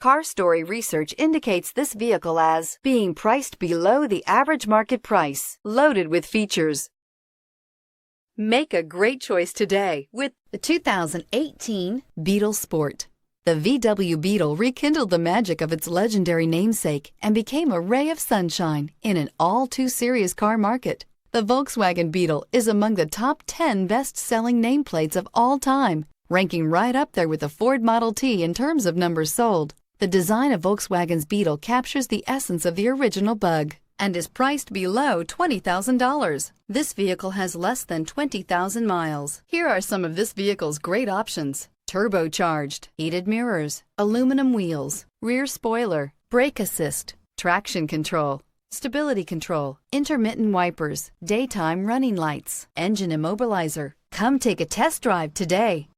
Car Story research indicates this vehicle as being priced below the average market price, loaded with features. Make a great choice today with the 2018 Beetle Sport. The VW Beetle rekindled the magic of its legendary namesake and became a ray of sunshine in an all-too-serious car market. The Volkswagen Beetle is among the top 10 best-selling nameplates of all time, ranking right up there with the Ford Model T in terms of numbers sold. The design of Volkswagen's Beetle captures the essence of the original bug and is priced below $20,000. This vehicle has less than 20,000 miles. Here are some of this vehicle's great options: turbocharged, heated mirrors, aluminum wheels, rear spoiler, brake assist, traction control, stability control, intermittent wipers, daytime running lights, engine immobilizer. Come take a test drive today.